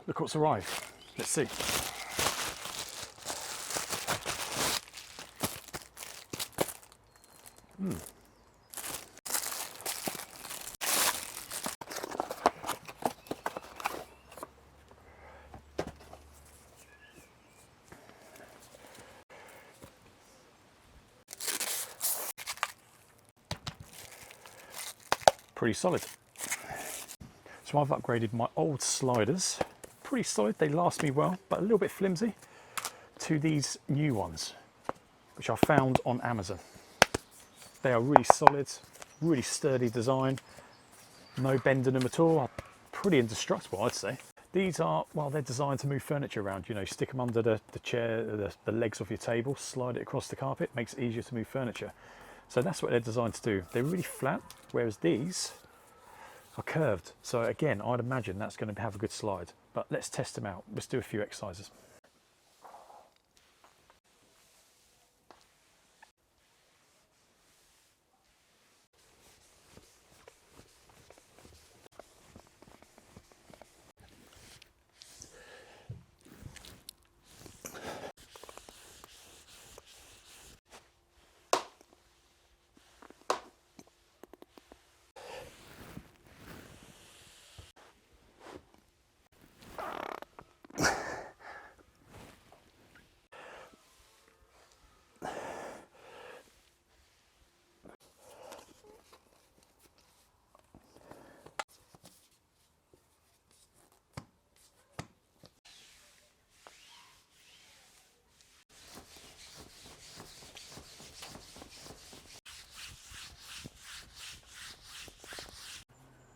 Look what's arrived. Let's see. Pretty solid. So I've upgraded my old sliders, pretty solid, they last me well, but a little bit flimsy, to these new ones, which I found on Amazon. They are really solid, really sturdy design, no bend in them at all, pretty indestructible I'd say. These are, well, they're designed to move furniture around, you know, stick them under the chair, the legs of your table, slide it across the carpet, makes it easier to move furniture. So that's what they're designed to do. They're really flat, whereas these are curved. So again, I'd imagine that's going to have a good slide. But let's test them out. Let's do a few exercises.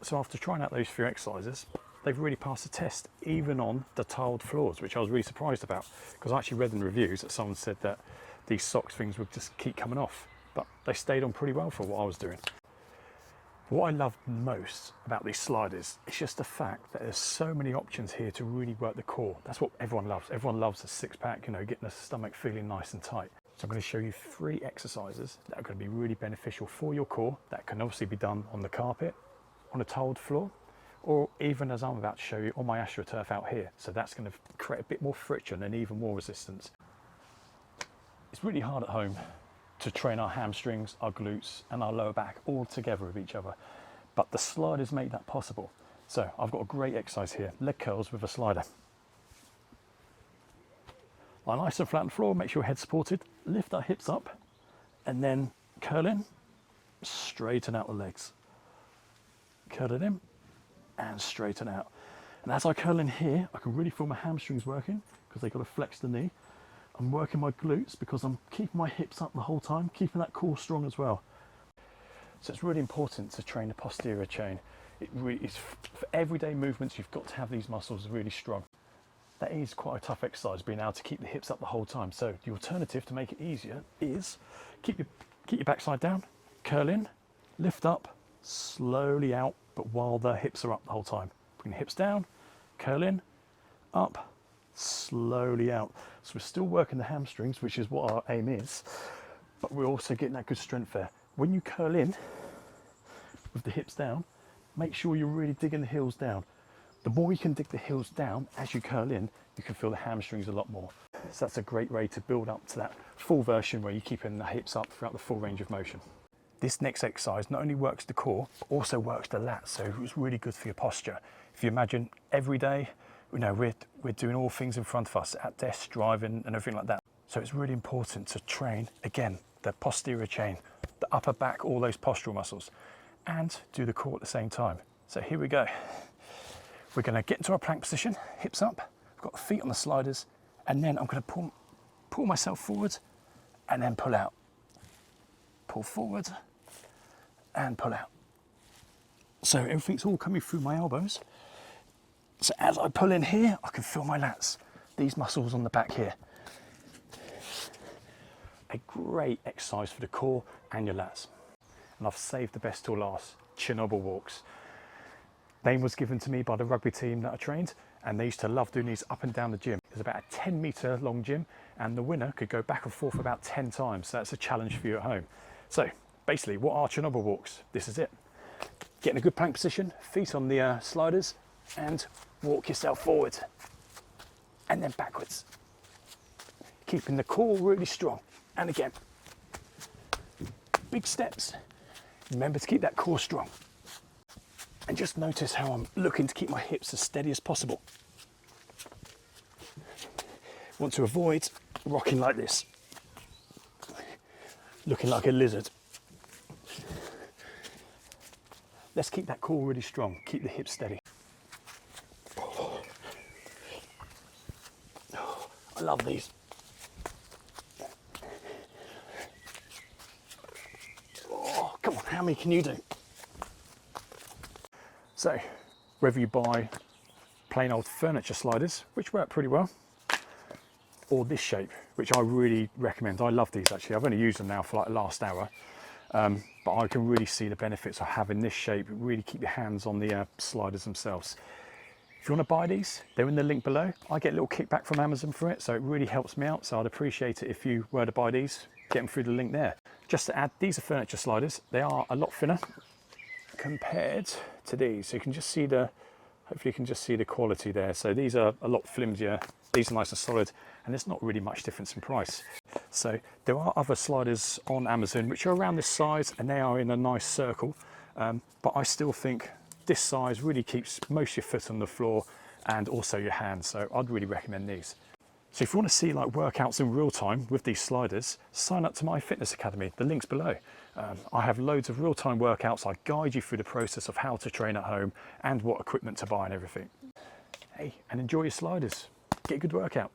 So after trying out those few exercises, they've really passed the test, even on the tiled floors, which I was really surprised about, because I actually read in reviews that someone said that these socks things would just keep coming off, but they stayed on pretty well for what I was doing. What I love most about these sliders is just the fact that there's so many options here to really work the core. That's what everyone loves. Everyone loves a six-pack, you know, getting the stomach feeling nice and tight. So I'm going to show you 3 exercises that are going to be really beneficial for your core, that can obviously be done on the carpet, on a tiled floor, or even, as I'm about to show you, on my AstroTurf out here. So that's going to create a bit more friction and even more resistance. It's really hard at home to train our hamstrings, our glutes and our lower back all together with each other, but the sliders make that possible. So I've got a great exercise here, leg curls with a slider. Lie nice and flat on the floor, make sure your head's supported, lift our hips up and then curl in, straighten out the legs. Curl it in and straighten out. And as I curl in here, I can really feel my hamstrings working because they've got to flex the knee. I'm working my glutes because I'm keeping my hips up the whole time, keeping that core strong as well. So it's really important to train the posterior chain. It really is, for everyday movements, you've got to have these muscles really strong. That is quite a tough exercise, being able to keep the hips up the whole time. So the alternative to make it easier is keep your backside down, curl in, lift up, slowly out, but while the hips are up the whole time. Bring the hips down, curl in, up, slowly out. So we're still working the hamstrings, which is what our aim is, but we're also getting that good strength there. When you curl in with the hips down, make sure you're really digging the heels down. The more you can dig the heels down as you curl in, you can feel the hamstrings a lot more. So that's a great way to build up to that full version where you're keeping the hips up throughout the full range of motion. This next exercise not only works the core, but also works the lats, so it's really good for your posture. If you imagine every day, you know, we're doing all things in front of us, at desk, driving and everything like that. So it's really important to train, again, the posterior chain, the upper back, all those postural muscles, and do the core at the same time. So here we go. We're going to get into our plank position, hips up, I've got the feet on the sliders, and then I'm going to pull myself forward and then pull out. Pull forward and pull out. So everything's all coming through my elbows. So as I pull in here, I can feel my lats, these muscles on the back here. A great exercise for the core and your lats. And I've saved the best till last, Chernobyl walks. Name was given to me by the rugby team that I trained, and they used to love doing these up and down the gym. It's about a 10-meter long gym, and the winner could go back and forth about 10 times. So that's a challenge for you at home. So basically, what are Chernobyl walks? This is it. Get in a good plank position, feet on the sliders, and walk yourself forward and then backwards. Keeping the core really strong. And again, big steps. Remember to keep that core strong. And just notice how I'm looking to keep my hips as steady as possible. Want to avoid rocking like this, looking like a lizard. Let's keep that core really strong. Keep the hips steady. I love these. Oh, come on, how many can you do? So, whether you buy plain old furniture sliders, which work pretty well, or this shape, which I really recommend. I love these actually. I've only used them now for like the last hour, but I can really see the benefits of having this shape. Really keep your hands on the sliders themselves. If you want to buy these, they're in the link below. I get a little kickback from Amazon for it, so it really helps me out. So I'd appreciate it if you were to buy these, get them through the link there. Just to add, these are furniture sliders. They are a lot thinner compared to these. So you can just see hopefully you can just see the quality there. So these are a lot flimsier. These are nice and solid, and there's not really much difference in price. So there are other sliders on Amazon which are around this size, and they are in a nice circle. But I still think this size really keeps most of your foot on the floor and also your hands. So I'd really recommend these. So if you want to see like workouts in real time with these sliders, sign up to my fitness academy. The link's below. I have loads of real-time workouts. I guide you through the process of how to train at home and what equipment to buy and everything. Hey, and enjoy your sliders. Get a good workout.